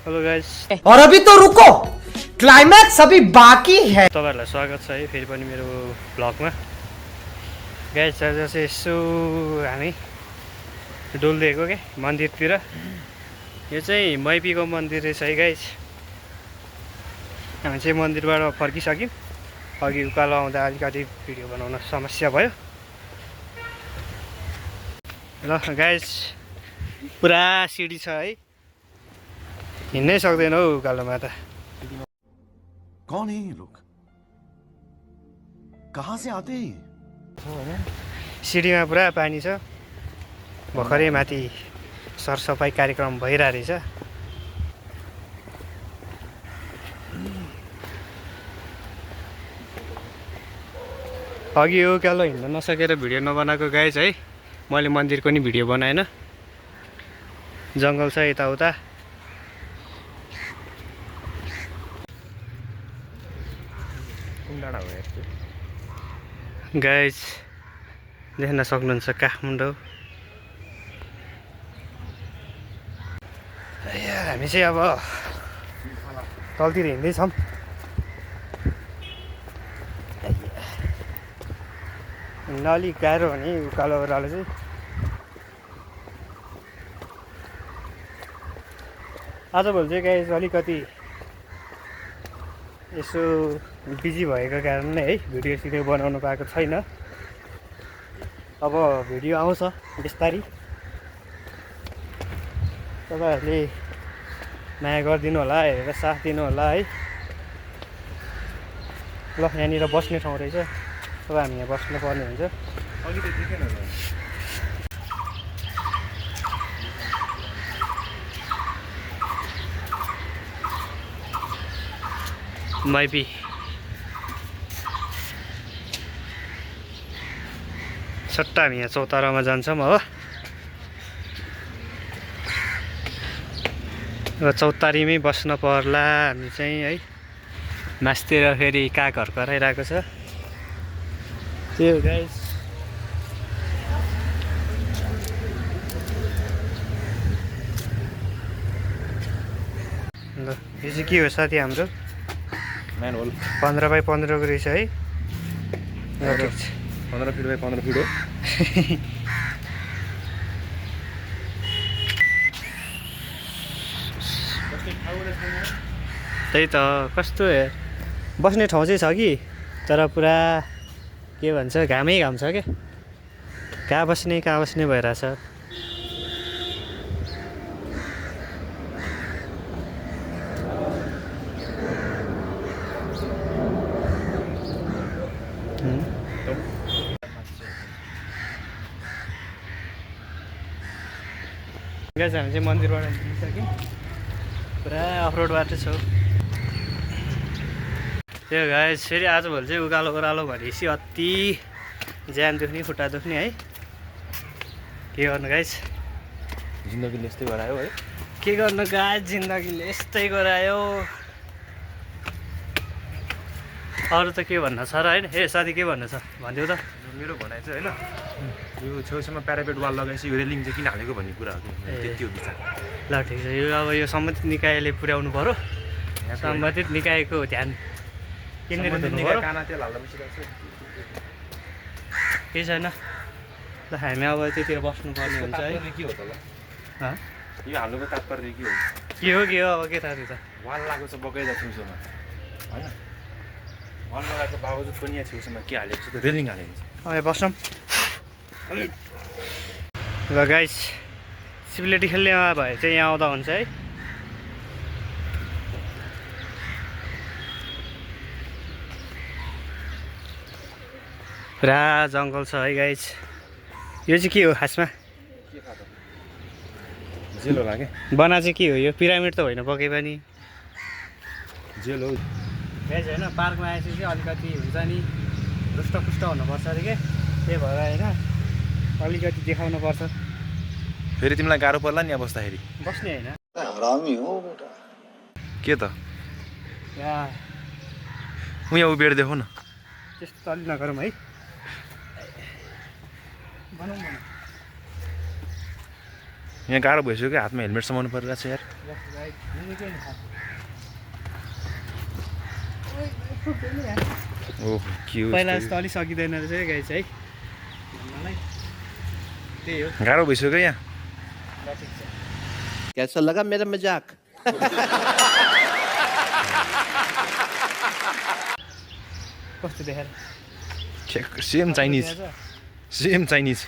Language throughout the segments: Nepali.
हेलो गाइस, और अभी तो रुको, क्लाइमैक्स अभी बाकी है। तपाईहरुलाई स्वागत छ है फेरि पनि मेरो भ्लगमा। गाइस आज चाहिँ यसो हामी डुल्दिएको के मन्दिरतिर। यो चाहिँ मैपीको मन्दिर रहेछ है गाइस। हामी चाहिँ मन्दिरबाट फर्किसक्यौँ। अघि उकालो आउँदा अलिकति भिडियो बनाउन समस्या भयो। ल गाइस, पुरा सिडी छ है, हिँड्नै सक्दैन हौ उकालोमा त। कौन है ये लोग? कहाँ से आते हैं? सिडीमा पुरा पानी छ। भर्खरै माथि सरसफाइ कार्यक्रम भइरहेको रहेछ। अघि यो उकालो हिँड्न नसकेर भिडियो नबनाएको गाइस है। मैले मन्दिरको नि भिडियो बनाएन। जङ्गल छ यताउता। गाइस देख्न सक्नुहुन्छ काठमाडौँ। हामी चाहिँ अब तलतिर हिँड्दैछौँ। हिँड्न अलिक गाह्रो हो नि उकालो ओह्रालो चाहिँ। आजभोलि चाहिँ गाइस अलिकति यसो बिजी भएको कारण नै है भिडियो सिडियो बनाउनु पाएको छैन। अब भिडियो आउँछ बिस्तारै। तपाईहरुले माया गरिदिनु होला, हेरेर साथ दिनु होला है। ल यहाँनिर बस्ने ठाउँ रहेछ। अब हामी यहाँ बस्नु पर्ने हुन्छ। अघि त देखेन होला। माइपी सट्टा हामी यहाँ चौतारामा जान्छौँ हो। अब चौतारीमै बस्न पर्ला हामी चाहिँ है। मास्तिर फेरि कागहरू कराइरहेको छ। त्यो गाइस ल यो चाहिँ के हो साथी हाम्रो? मैन होल 15 बाई 15 को रहेछ है। 15 फिट बाई 15 फिट हो। त्यही त कस्तो बस्ने ठाउँ चाहिँ छ कि, तर पुरा के भन्छ घामै घाम छ क्या। कहाँ बस्ने भइरहेछ। गाइस हामी चाहिँ मन्दिरबाट निस्किसक्यौँ। पुरा अफरोड बाटो छ। त्यो गाइस फेरि आजभोलि चाहिँ उकालो ओह्रालो भनेपछि अति ज्यान दुख्ने खुट्टा दुख्ने है। के गर्नु गाइस, जिन्दगीले यस्तै गरायो है। के गर्नु गाइस, जिन्दगीले यस्तै गरायो। अरू त के भन्न छ र होइन? ए साथी के भन्नु छ भनिदेऊ त। मेरो भनाइ चाहिँ होइन, यो छेउछाउमा प्यारापेट वाल लगाएपछि यो रेलिङ चाहिँ किन हालेको भन्ने कुरा हो कि त्यति हो विचार। ल ठिक छ। यो अब यो सम्बन्धित निकायले पुर्याउनु पऱ्यो। सम्बन्धित निकायको ध्यान केन्द्रित हुनु पऱ्यो। केही छैन। ल हामी अब त्यतिर बस्नुपर्ने हुन्छ है। के हो त ल? यो हाल्नुको तात्पर्य के हो? के हो अब के थाहा छ त? वाल लगाएको छ बगैँचा छेउछाउमा होइन। वाल लगाएको बावजुद पनि यहाँ छेउछाउमा के हालेको छ त? रेलिङ हालेको छ। अब यहाँ बस्छौँ। ल गाइस, सिप्लेटी खेल्ने भए चाहिँ यहाँ आउँदा हुन्छ है। पुरा जङ्गल छ है गाइस। यो चाहिँ के हो खासमा? जेल होला क्या। बना चाहिँ के हो यो? पिरामिड त होइन पके पनि। जेल हो गाइस होइन, पार्कमा आएपछि चाहिँ अलिकति हुन्छ नि रुष्टपुष्ट हुनुपर्छ अरे क्या। त्यही भएर होइन अलिकति देखाउनु पर्छ। फेरि तिमीलाई गाह्रो पर्ला नि यहाँ बस्दाखेरि। बस्ने होइन हरामी हो बेटा। के त यहाँ यहाँ उभिएर देखौ न। त्यस्तो त अलिक नगरौँ है। बनाउँ यहाँ गाह्रो भइसक्यो क्या हातमा हेलमेट समाउनु परिरहेको छ यार ओह के हो पहिला यस्तो? जस्तो अलिक सकिँदैन रहेछ गाइस है भन्नलाई त्यही हो गाह्रो भइसक्यो यहाँ कैसा लगा मेरा मजाक कस्तो देखाएर सेम चाइनिज सेम चाइनिज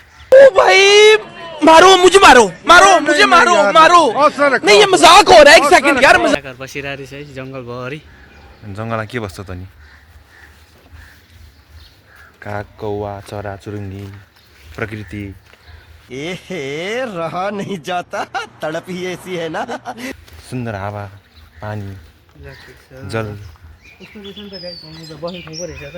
भाई मारो मुझे मारो मारो मुझे मारो मारो नहीं ये मजाक हो रहा है एक सेकंड यार घर बसिरहेको रहेछ है जङ्गलभरि जङ्गलमा के बस्छ त नि काग कौवा चरा चुरुङ्गी प्रकृति रहा नहीं जाता तड़प ही ऐसी है ना सुन्दर हावा पानी जल कस्तो रहेछ नि त गाइस म त बस्नु ठाउँ पो रहेछ त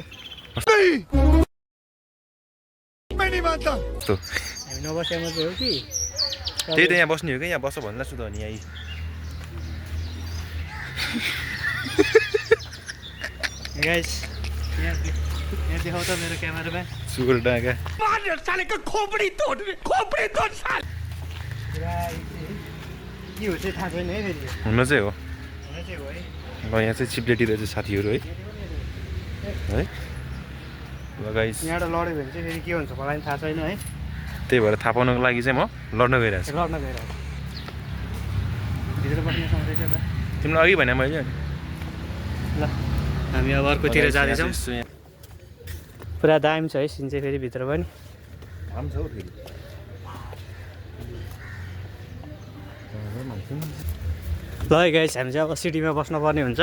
यस्तो हामी नबसेमा चाहिँ हो कि त्यही त यहाँ बस्ने हो क्या यहाँ बस्छ भन्दैछु त अनि यहीँ गाइस यहाँ देखाउ त मेरो क्यामेरामा सुगर डाँगा साले का खोपड़ी तोड़ साल के हो चाहिँ थाहा छैन है फेरि हुन चाहिँ हो हुन चाहिँ हो है ल यहाँ चाहिँ चिप्लेटी रहेछ साथीहरू है है ल गाइस यहाँबाट लड्यो भने चाहिँ फेरि के हुन्छ मलाई पनि थाहा छैन है त्यही भएर थाहा पाउनको लागि चाहिँ म लड्न गइरहेको छु लड्न गइरहेको भित्र बस्ने सम्झैछ त तिमीलाई अघि भने मैले ल हामी अब अर्कोतिर जाँदैछौँ पुरा दामी छ है सिन चाहिँ फेरि भित्र पनि छ हौ फेरि ल है गाइस हामी चाहिँ अब सिटीमा बस्नुपर्ने हुन्छ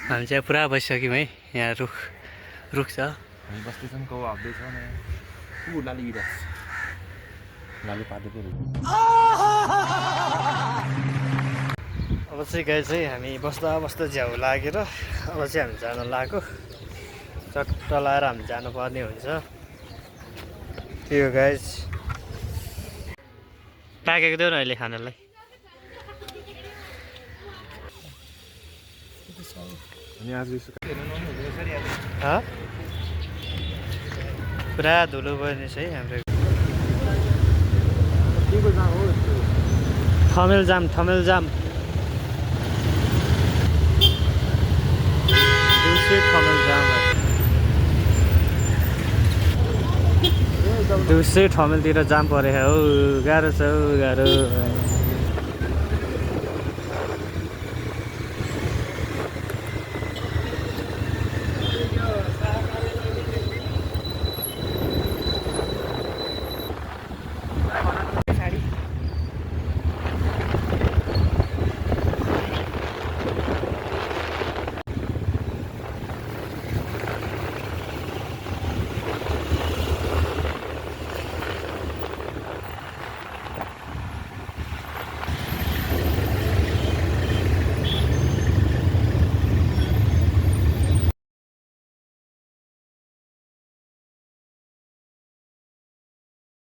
हामी चाहिँ पुरा बसिसक्यौँ है यहाँ रुख छ हामी बस्दैछौँ कौ हाप्दैछ लाली गिरास लाली पातेको अब चाहिँ गाइस चाहिँ हामी बस्दा बस्दा झ्याउ लागेर अब चाहिँ हामी जान लागेको चट्ट लाएर हामी जानुपर्ने हुन्छ त्यो गाइस पाकेको देऊ न अहिले खानालाई पुरा धुलो बर्ने है हाम्रो ठमेल जाम दिउँसै ठमेलतिर जाम परेको हो गाह्रो छ गाह्रो